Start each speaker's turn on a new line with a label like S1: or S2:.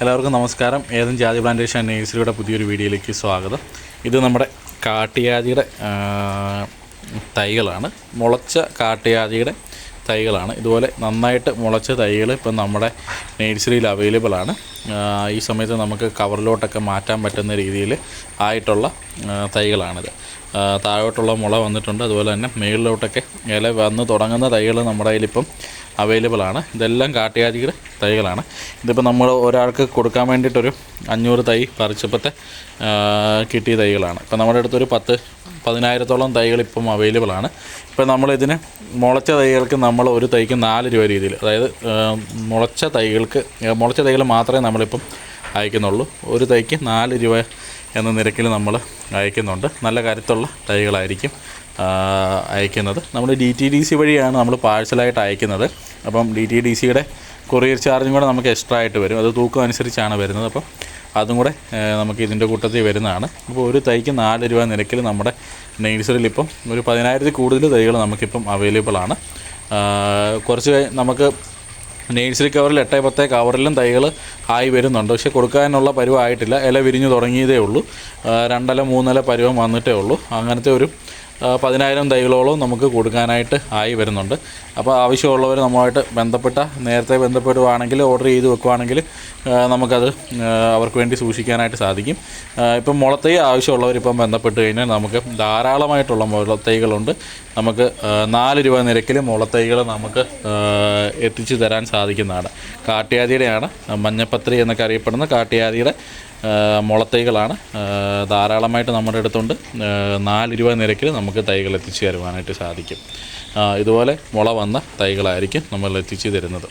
S1: എല്ലാവർക്കും നമസ്കാരം. ഏതും ജാതി പ്ലാന്റേഷൻ നേഴ്സറിയുടെ പുതിയൊരു വീഡിയോയിലേക്ക് സ്വാഗതം. ഇത് നമ്മുടെ കാട്ടിയാതിയുടെ തൈകളാണ്. മുളച്ച കാട്ടിയാതിയുടെ തൈകളാണ്. ഇതുപോലെ നന്നായിട്ട് മുളച്ച തൈകൾ ഇപ്പം നമ്മുടെ നേഴ്സറിയിൽ അവൈലബിൾ ആണ്. ഈ സമയത്ത് നമുക്ക് കവറിലോട്ടൊക്കെ മാറ്റാൻ പറ്റുന്ന രീതിയിൽ ആയിട്ടുള്ള തൈകളാണിത്. താഴോട്ടുള്ള മുള വന്നിട്ടുണ്ട്. അതുപോലെ തന്നെ മേളിലോട്ടൊക്കെ ഇല വന്ന് തുടങ്ങുന്ന തൈകൾ നമ്മുടെ കയ്യിലിപ്പം അവൈലബിൾ ആണ്. ഇതെല്ലാം കാട്ടിയാതിയുടെ തൈകളാണ്. ഇതിപ്പോൾ നമ്മൾ ഒരാൾക്ക് കൊടുക്കാൻ വേണ്ടിയിട്ടൊരു 500 തൈ പറിച്ചപ്പോഴത്തെ കിട്ടിയ തൈകളാണ്. ഇപ്പം നമ്മുടെ അടുത്തൊരു 10,000-ഓളം തൈകൾ ഇപ്പം അവൈലബിൾ ആണ്. ഇപ്പം നമ്മളിതിന് മുളച്ച തൈകൾക്ക് നമ്മൾ ഒരു തൈക്ക് 4 രൂപ രീതിയിൽ, അതായത് മുളച്ച തൈകൾ മാത്രമേ നമ്മളിപ്പം അയക്കുന്നുള്ളൂ. ഒരു തൈക്ക് 4 രൂപ എന്ന നിരക്കിൽ നമ്മൾ അയക്കുന്നുണ്ട്. നല്ല കരുത്തുള്ള തൈകളായിരിക്കും അയക്കുന്നത്. നമ്മൾ DTDC വഴിയാണ് നമ്മൾ പാഴ്സലായിട്ട് അയക്കുന്നത്. അപ്പം DTDCയുടെ കൊറിയർ ചാർജും കൂടെ നമുക്ക് എക്സ്ട്രാ ആയിട്ട് വരും. അത് തൂക്കം അനുസരിച്ചാണ് വരുന്നത്. അപ്പം അതും കൂടെ നമുക്ക് ഇതിൻ്റെ കൂട്ടത്തിൽ വരുന്നതാണ്. അപ്പോൾ ഒരു തൈക്ക് 4 രൂപ നിരക്കിൽ നമ്മുടെ നേഴ്സറിയിൽ ഇപ്പം ഒരു 10,000-ൽ കൂടുതൽ തൈകൾ നമുക്കിപ്പം അവൈലബിൾ ആണ്. കുറച്ച് നമുക്ക് നേഴ്സറി കവറിൽ 8-10 കവറിലും തൈകൾ ആയി വരുന്നുണ്ട്. പക്ഷേ കൊടുക്കാനുള്ള പരുവമായിട്ടില്ല. ഇല വിരിഞ്ഞു തുടങ്ങിയതേ ഉള്ളൂ. 2 ഇല 3 ഇല പരുവം വന്നിട്ടേ ഉള്ളൂ. അങ്ങനത്തെ ഒരു 10,000 തൈകളോളം നമുക്ക് കൊടുക്കാനായിട്ട് ആയി വരുന്നുണ്ട്. അപ്പോൾ ആവശ്യമുള്ളവർ നമ്മളുമായിട്ട് നേരത്തെ ബന്ധപ്പെടുവാണെങ്കിൽ, ഓർഡർ ചെയ്ത് വെക്കുവാണെങ്കിൽ നമുക്കത് അവർക്ക് വേണ്ടി സൂക്ഷിക്കാനായിട്ട് സാധിക്കും. ഇപ്പം മുളത്തൈ ആവശ്യമുള്ളവർ ഇപ്പം ബന്ധപ്പെട്ട് കഴിഞ്ഞാൽ നമുക്ക് ധാരാളമായിട്ടുള്ള മുളത്തൈകളുണ്ട്. നമുക്ക് 4 രൂപ നിരക്കിൽ മുളത്തൈകൾ നമുക്ക് എത്തിച്ചു തരാൻ സാധിക്കുന്നതാണ്. കാട്ടിയാതിയുടെയാണ്, മഞ്ഞപ്പത്രി എന്നൊക്കെ അറിയപ്പെടുന്ന കാട്ടിയാതിയുടെ മുളത്തൈകളാണ് ധാരാളമായിട്ട് നമ്മുടെ അടുത്തുണ്ട്. 4 രൂപ നിരക്കിൽ നമുക്ക് തൈകൾ എത്തിച്ചു തരുവാനായിട്ട് സാധിക്കും. ഇതുപോലെ മുള വന്ന തൈകളായിരിക്കും നമ്മൾ എത്തിച്ചു തരുന്നത്.